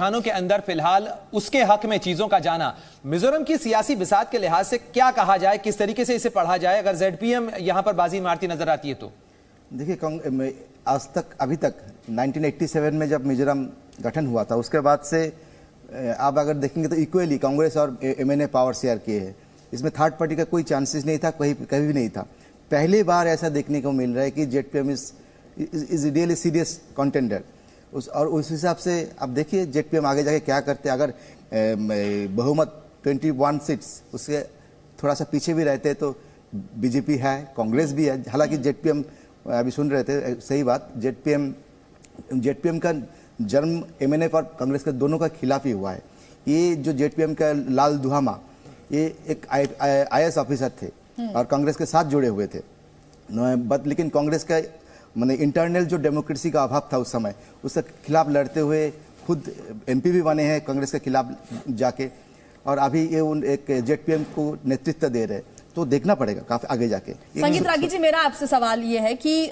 थानों के अंदर फिलहाल उसके हक में चीजों का जाना, मिजोरम की सियासी बिसात के लिहाज से क्या कहा जाए, किस तरीके से इसे पढ़ा जाए अगर जेडपीएम यहां पर बाजी मारती नजर आती है तो? देखिए, आज तक अभी तक 1987 में जब मिजोरम गठन हुआ था उसके बाद से आप अगर देखेंगे तो इक्वली कांग्रेस और एमएनए पावर शेयर किए हैं। इसमें थर्ड पार्टी का कोई चांसेस नहीं था, कभी भी नहीं था। पहली बार ऐसा देखने को मिल रहा है कि ZPM is really serious contender. उस हिसाब से आप देखिए जेडपीएम आगे जाके क्या करते हैं। अगर बहुमत 21 सीट्स उससे थोड़ा सा पीछे भी रहते तो बीजेपी है, कांग्रेस भी है। हालांकि जेडपीएम अभी सुन रहे थे, सही बात, जेडपीएम का जन्म एमएनए और कांग्रेस के दोनों का खिलाफ ही हुआ है। ये जो जेडपीएम का लाल दुहामा, ये एक आईएएस ऑफिसर थे और कांग्रेस के साथ जुड़े हुए थे। लेकिन कांग्रेस का माने इंटरनल जो डेमोक्रेसी का अभाव था उस समय, उसके खिलाफ लड़ते हुए खुद एमपी भी बने हैं कांग्रेस के खिलाफ जाके, और अभी ये उन एक जेडपीएम को नेतृत्व दे रहे। तो देखना पड़ेगा काफी आगे जाके। संगीत रागी जी, मेरा आपसे सवाल ये है कि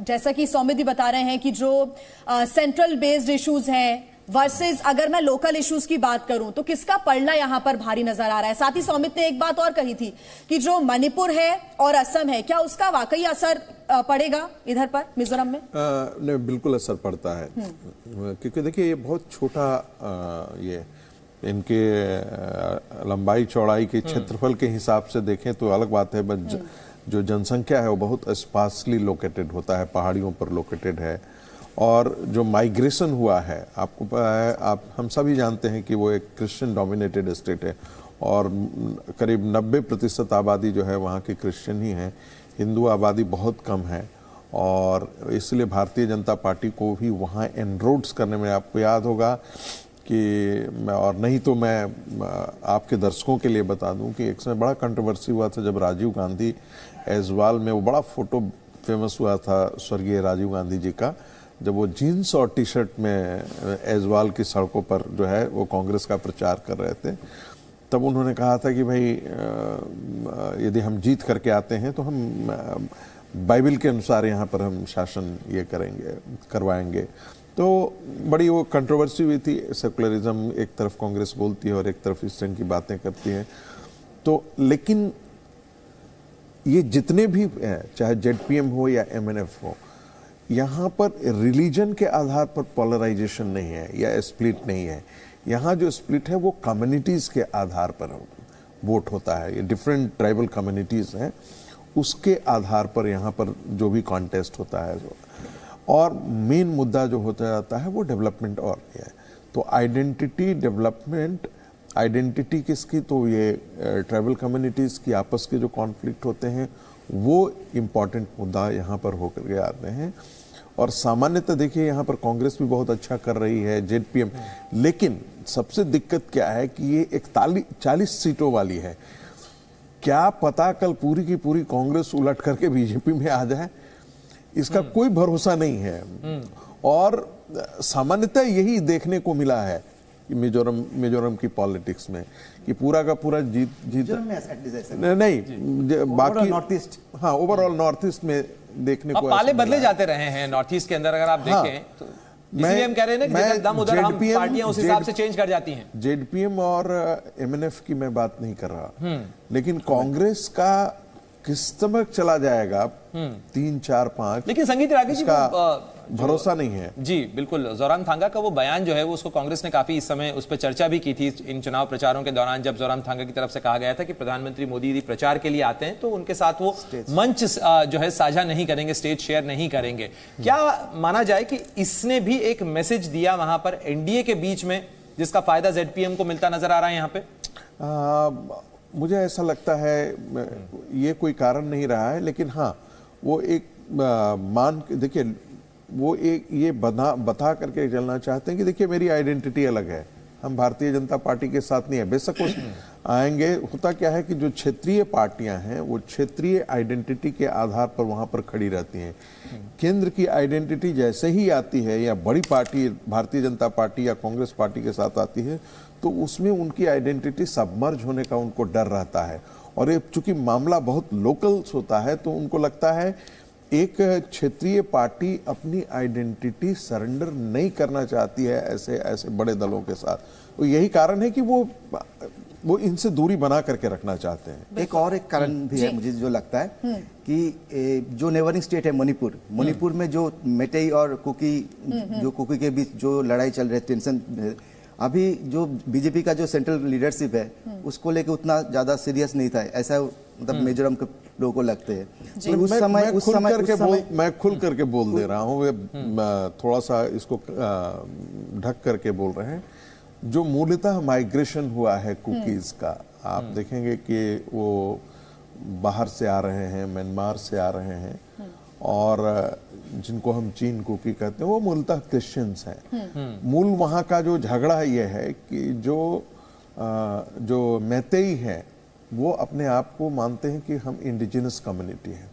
जैसा कि सौमित भी बता रहे हैं कि जो सेंट्रल बेस्ड इश्यूज हैं वर्सेस अगर मैं लोकल इश्यूज की बात करूं तो किसका पलड़ा यहां पर भारी नजर आ रहा है? साथ ही सौमित ने एक बात और कही थी कि जो मणिपुर है और असम है, क्या उसका वाकई असर पड़ेगा इधर पर मिजोरम में? नहीं, बिल्कुल असर पड़ता है, क्योंकि देखिए ये बहुत छोटा ये इनके लंबाई चौड़ाई के क्षेत्रफल के हिसाब से देखें तो अलग बात है, बट जो जनसंख्या है वो बहुत स्पार्सली लोकेटेड होता है, पहाड़ियों पर लोकेटेड है। और जो माइग्रेशन हुआ है, आपको पता है, हम सभी जानते हैं कि वो एक क्रिश्चियन डोमिनेटेड स्टेट है और करीब 90% आबादी जो है वहाँ की क्रिश्चियन ही है, हिंदू आबादी बहुत कम है। और इसलिए भारतीय जनता पार्टी को भी वहाँ एनरोड्स करने में, आपको याद होगा कि और नहीं तो मैं आपके दर्शकों के लिए बता दूं कि एक समय बड़ा कंट्रोवर्सी हुआ था जब राजीव गांधी ऐजवाल में, वो बड़ा फोटो फेमस हुआ था स्वर्गीय राजीव गांधी जी का, जब वो जीन्स और टी शर्ट में ऐजवाल की सड़कों पर जो है वो कांग्रेस का प्रचार कर रहे थे। तब उन्होंने कहा था कि भाई यदि हम जीत करके आते हैं तो हम बाइबल के अनुसार यहाँ पर हम शासन ये करवाएंगे। तो बड़ी वो कंट्रोवर्सी हुई थी। सेकुलरिज्म एक तरफ कांग्रेस बोलती है और एक तरफ इस तरह की बातें करती है। तो लेकिन ये जितने भी हैं, चाहे जेडपीएम हो या एमएनएफ हो, यहाँ पर रिलीजन के आधार पर पोलराइजेशन नहीं है या स्प्लिट नहीं है। यहाँ जो स्प्लिट है वो कम्युनिटीज़ के आधार पर वोट होता है। ये डिफरेंट ट्राइबल कम्युनिटीज़ हैं, उसके आधार पर यहाँ पर जो भी कॉन्टेस्ट होता है। और मेन मुद्दा जो होता जाता है वो डेवलपमेंट और है। तो आइडेंटिटी डेवलपमेंट, आइडेंटिटी किसकी, तो ये ट्राइबल कम्युनिटीज़ की आपस के जो कॉन्फ्लिक्ट होते हैं वो इम्पॉर्टेंट मुद्दा यहाँ पर होकर के आते हैं। और सामान्यतः देखिए यहाँ पर कांग्रेस भी बहुत अच्छा कर रही है, जेडपीएम, लेकिन सबसे दिक्कत क्या है कि ये 40 सीटों वाली है। क्या पता कल पूरी की पूरी कांग्रेस उलट करके बीजेपी में आ जाए, इसका कोई भरोसा नहीं है। और सामान्यतः यही देखने को मिला है कि मिजोरम की पॉलिटिक्स में कि पूरा का पूरा जीत नहीं, बाकी नॉर्थ ईस्ट, हाँ, ओवरऑल नॉर्थ ईस्ट में देखने को पाले बदले जाते रहे हैं नॉर्थ ईस्ट के अंदर। अगर आप देखें तो इसलिए हम कह रहे हैं ना कि दम उधर हम पार्टियां उस हिसाब से चेंज कर जाती हैं। जेडपीएम और एमएनएफ की मैं बात नहीं कर रहा, लेकिन कांग्रेस का किस तक चला जाएगा 3, 4, 5, लेकिन संगीत रागी जी का भरोसा नहीं है। जी बिल्कुल, जोरामथांगा का वो बयान जो है वो उसको कांग्रेस ने काफी इस समय उस पर चर्चा भी की थी इन चुनाव प्रचारों के दौरान, जब जोरामथांगा की तरफ से कहा गया था कि प्रधानमंत्री मोदी यदि प्रचार के लिए आते हैं तो उनके साथ वो मंच जो है साझा नहीं करेंगे, स्टेज शेयर नहीं करेंगे। क्या माना जाए कि इसने भी एक मैसेज दिया वहां पर एनडीए के बीच में, जिसका फायदा जेडपीएम को मिलता नजर आ रहा है यहाँ पे? मुझे ऐसा लगता है ये कोई कारण नहीं रहा है, लेकिन हाँ वो एक मान के देखिए, वो एक ये बता करके चलना चाहते हैं कि देखिए मेरी आइडेंटिटी अलग है, हम भारतीय जनता पार्टी के साथ नहीं है। बेशक वो आएंगे, होता क्या है कि जो क्षेत्रीय पार्टियां हैं वो क्षेत्रीय आइडेंटिटी के आधार पर वहां पर खड़ी रहती हैं। केंद्र की आइडेंटिटी जैसे ही आती है या बड़ी पार्टी भारतीय जनता पार्टी या कांग्रेस पार्टी के साथ आती है तो उसमें उनकी आइडेंटिटी सबमर्ज होने का उनको डर रहता है। और ये चूंकि मामला बहुत लोकल्स होता है तो उनको लगता है एक क्षेत्रीय पार्टी अपनी आइडेंटिटी सरेंडर नहीं करना चाहती है ऐसे ऐसे बड़े दलों के साथ। तो यही कारण है कि वो इनसे दूरी बना करके रखना चाहते हैं। एक कारण भी है मुझे जो लगता है कि जो नेबरिंग स्टेट है मणिपुर में जो मेटेई और कुकी के बीच जो लड़ाई चल रही है, टेंशन है, अभी जो बीजेपी का जो सेंट्रल लीडरशिप है उसको लेके उतना ज्यादा सीरियस नहीं था, ऐसा मतलब मिजोरम के लोगों को लगते हैं। तो मैं खुल करके बोल दे रहा हूँ, थोड़ा सा इसको ढक करके बोल रहे हैं। जो मूलतः माइग्रेशन हुआ है कुकीज का, आप देखेंगे कि वो बाहर से आ रहे हैं, म्यांमार से आ रहे हैं, और जिनको हम चीन कुकी कहते हैं वो मूलतः क्रिश्चियंस हैं। मूल वहाँ का जो झगड़ा ये है कि जो मैतेई हैं वो अपने आप को मानते हैं कि हम इंडिजिनस कम्युनिटी हैं,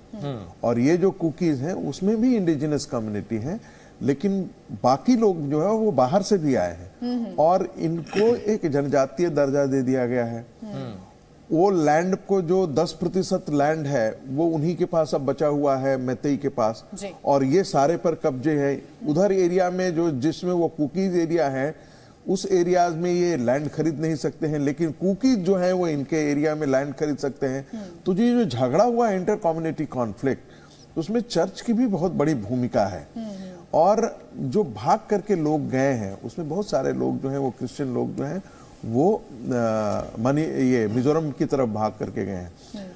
और ये जो कुकीज हैं उसमें भी इंडिजिनस कम्युनिटी है, लेकिन बाकी लोग जो है वो बाहर से भी आए हैं और इनको एक जनजातीय दर्जा दे दिया गया है। वो लैंड को जो 10% लैंड है वो उन्हीं के पास अब बचा हुआ है, मैतेई के पास, और ये सारे पर कब्जे है। उधर एरिया में जो जिसमें वो कुकीज एरिया है उस एरियाज में ये लैंड खरीद नहीं सकते हैं, लेकिन कुकीज जो है वो इनके एरिया में लैंड खरीद सकते हैं। तो ये जो झगड़ा हुआ इंटर कम्युनिटी कॉन्फ्लिक्ट, उसमें चर्च की भी बहुत बड़ी भूमिका है। और जो भाग करके लोग गए हैं उसमें बहुत सारे लोग जो हैं वो क्रिश्चियन लोग जो हैं वो ये मिजोरम की तरफ भाग करके गए हैं।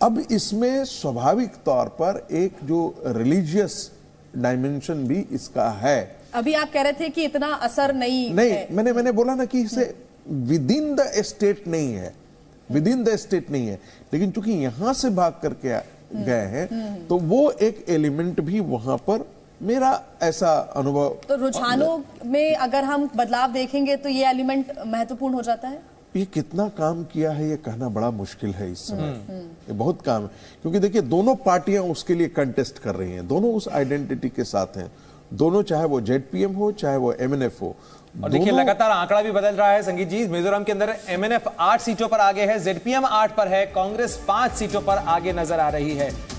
अब इसमें स्वाभाविक तौर पर एक जो रिलीजियस डायमेंशन भी इसका है। अभी आप कह रहे थे कि इतना असर नहीं है। मैंने बोला ना कि इसे विद इन द स्टेट नहीं है, विद इन द स्टेट नहीं है, लेकिन चूंकि यहां से भाग करके गए हैं तो वो एक एलिमेंट भी वहां पर, मेरा ऐसा अनुभव। तो रुझानों में अगर हम बदलाव देखेंगे तो ये एलिमेंट महत्वपूर्ण हो जाता है। ये कितना काम किया है ये कहना बड़ा मुश्किल है इस समय। ये बहुत काम है, क्योंकि देखिए दोनों पार्टियां उसके लिए कंटेस्ट कर रही हैं, दोनों उस आइडेंटिटी के साथ हैं, दोनों, चाहे वो जेडपीएम हो चाहे वो एमएनएफ हो। और देखिए लगातार आंकड़ा भी बदल रहा है संगीत जी। मिजोरम के अंदर एमएनएफ 8 सीटों पर आगे है, जेडपीएम 8 पर है, कांग्रेस 5 सीटों पर आगे नजर आ रही है।